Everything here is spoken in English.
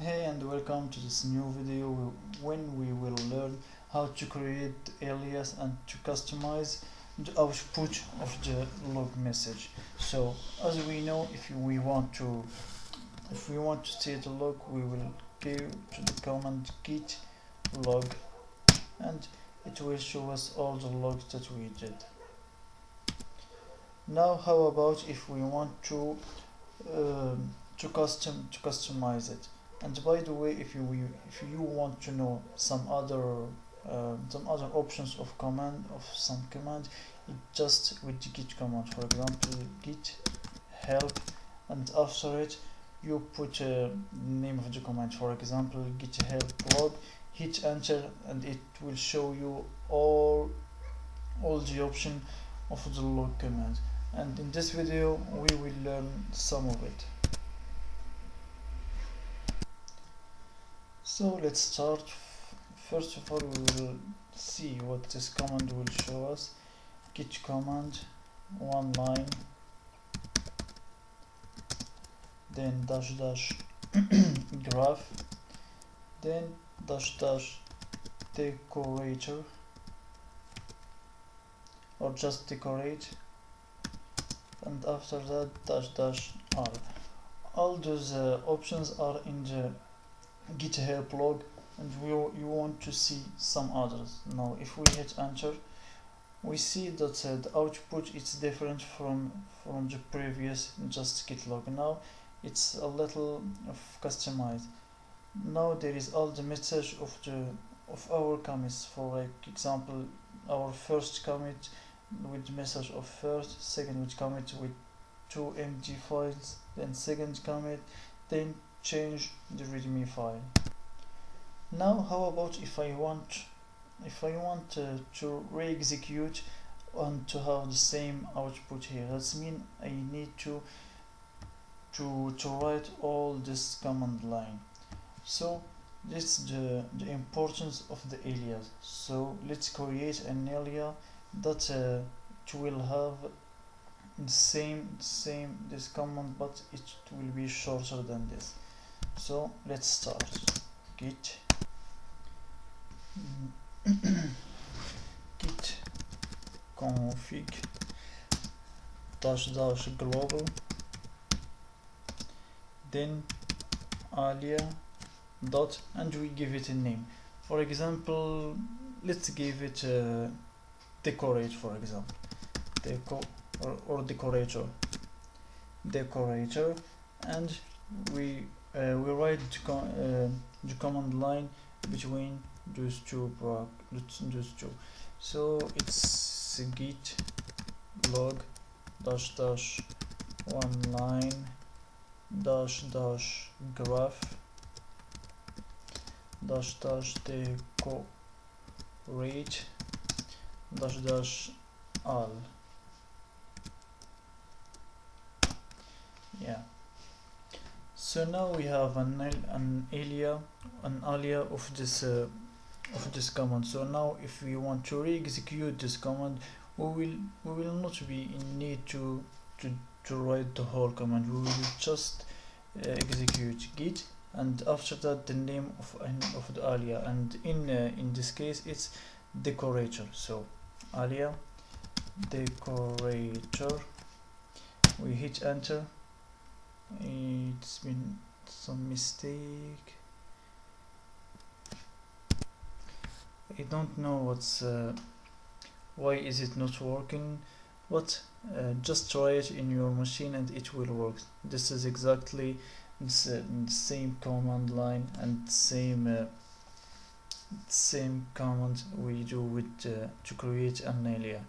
Hey and welcome to this new video when we will learn how to create alias and to customize the output of the log message. So as we know, if we want to see the log, we will go to the command git log and it will show us all the logs that we did. Now how about if we want to customize it? And by the way, if you want to know some other options of some command, it just with the git command. For example, git help, and after it you put the name of the command. For example, git help log. Hit enter, and it will show you all the option of the log command. And in this video, we will learn some of it. So let's start. First of all, we will see what this command will show us. Git command, one line, then dash dash graph, then dash dash decorator, or just decorate, and after that dash dash r. All those options are in the git help log, and you want to see some others. Now if we hit enter, we see that the output is different from the previous just git log. Now it's a little customized. Now there is all the message of our commits. For like example, our first commit with message of first, second with commit with 2 MD files, then second commit, then change the readme file. Now how about if I want to re-execute and to have the same output here? That means I need to write all this command line. So this is the importance of the alias. So let's create an alias that it will have the same this command, but it will be shorter than this. So let's start. Git git config dash dash global, then alias dot, and we give it a name. For example, let's give it decorate, for example, or decorator, and we write the command line between those two. So it's git log dash dash one line dash dash graph dash dash decorate dash dash all. Yeah. So now we have an alias of this command. So now if we want to re-execute this command, we will not be in need to write the whole command. We will just execute git, and after that the name of the alias, and in this case it's decorator. So alias decorator, we hit enter. It's been some mistake. I don't know why is it not working, but just try it in your machine and it will work. This is exactly the same command line and same command we do with to create an alias.